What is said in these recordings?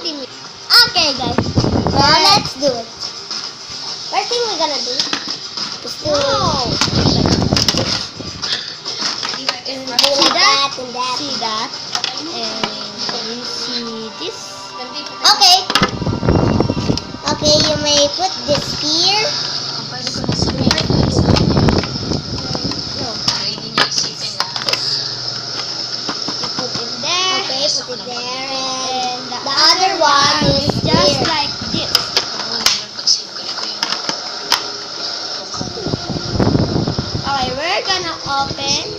continue. Okay, guys. Now let's do it. First thing we're gonna do is to see that, and you see this. Okay. Okay, you may put this here. Put it there, and the other one is just like this. Okay, we're gonna open.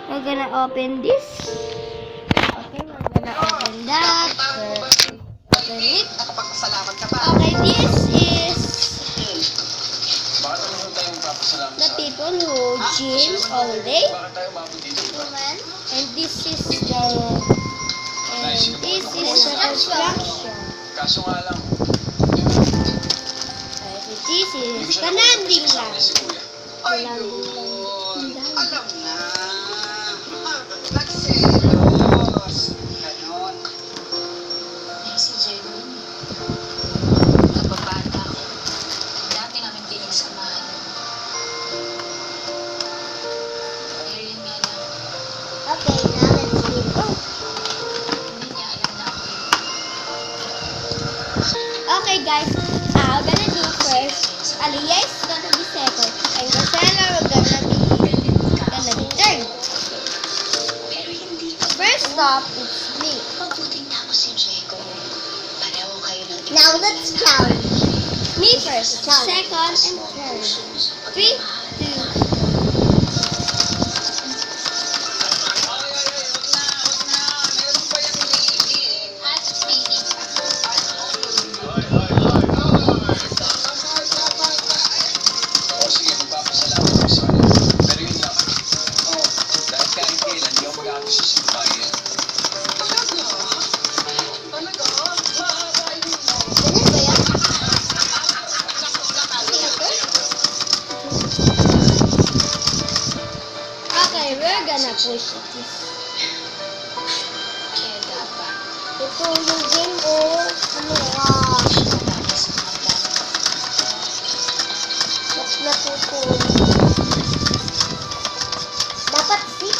We're gonna open this. Okay, we're gonna open that. Open it. Okay, this is the people who gym all day. And this is the construction. This is the landing lang. Alam na. Nagselos. Ganon. Si Diego, nagbabata ako. Dati namin pinagsamahan. Pero yun nga lang, Okay, now let's read. Oh. hindi niya alam na ako yun. Okay, guys. I'm gonna do first. Aliyah is gonna be second. And Rosella will gonna be third. Pero hindi ko. First stop, it's me. Mabuting tao si Diego. Pareho kayo ng Now let's count. Me first, second, and third. 3, 2. Okay, we're gonna push this. kaya dapat. Ito yung game ko. Ano Dati sa mga bata. Mas natutulog. Dapat 6.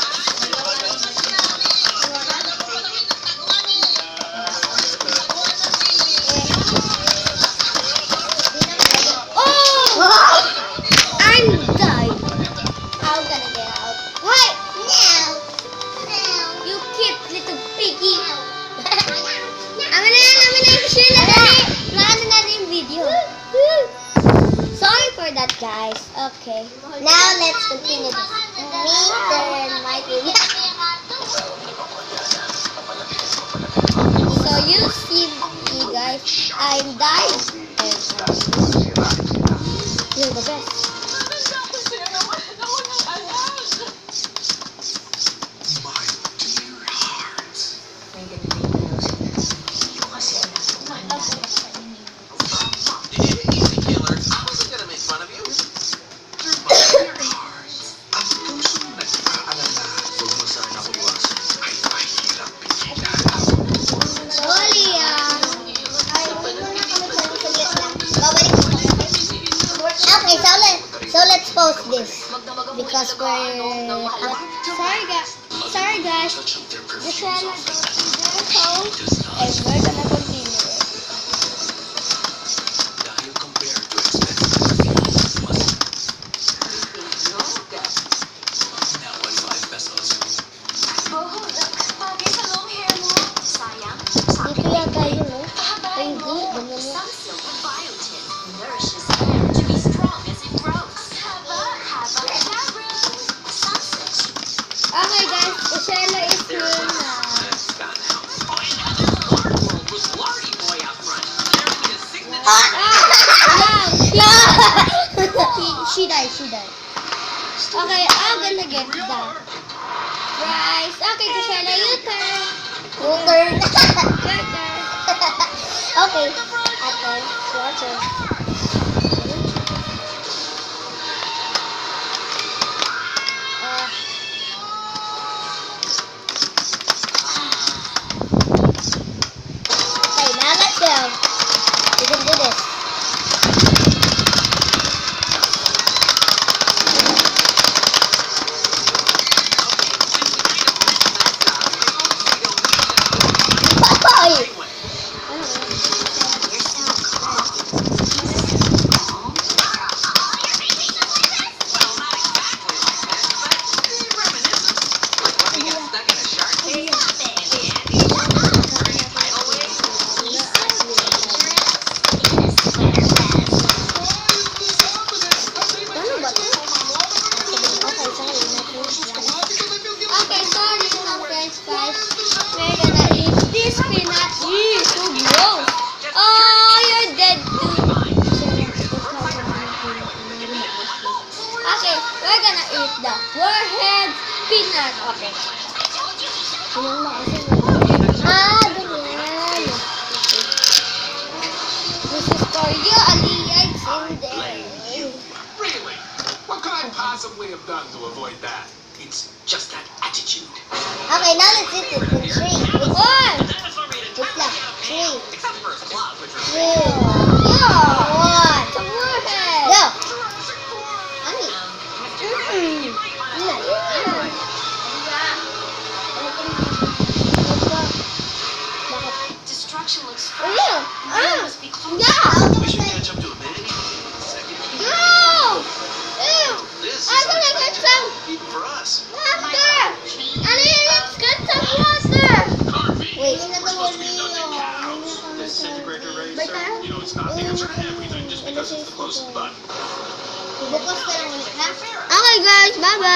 Oh! I'm dying. I'm gonna get out. Right now. You cute little piggy. Amin na yan. Share na dali. Maano natin yung video. Sorry for that, guys. Okay. Now, let's continue this. Me, turn, my turn. So, you see me, guys. I'm dying. You're the best. May ganun din daw sila. Hindi ko kasi alam kung ano sa kanilang. Easy, killer. I wasn't gonna make fun of you. You're my heart. Ang pusong nag-aalala. Huwag mo sana ako iwasan. Ay, mahirap pigilan. Sorry, Ay, wait muna kami saglit lang. Babalik ko. Okay, so let's post this. Because we're... sorry, guys. Just wanna post. And we're gonna continue it. Dahil compared to expenses, mas... Now at 5 pesos. Oh, bagay sa long hair mo. Sayang. Dito yata yun, no? Ay, hindi. Ganyan yun. Sunsilk with biotin nourishes hair to be strong as it grows. Haba Cadabra. Sunsilk. Okay, guys. Rosella is here na. She died. Okay, I'm gonna get that. Rice. Okay, Rosella, you turn. Your turn. Okay. Ate, your turn. yan. Okay. Ganyan na kasi. Ganyan. This is for you, Aliyah. It's in there. Really? What could I possibly have done to avoid that? It's just that attitude. Okay, now let's eat it. The tree. Wait lang. Tree. Except for his claws, which are Tree. Yeah. One. Go. Ani. Destruction looks Ew. fresh. It must be close. Yeah. We should catch up to humanity in a second. Go. Ew. This is I'm gonna get some even for us. water. Aliyah, let's get some water. Carvey. Wait. We're supposed to be abducting cows. Disintegrator ray, Wait, sir. You know, it's not the answer to everything just because it's the closest button. Bukas ka lang ulit, ha? Okay, guys. Bye-bye.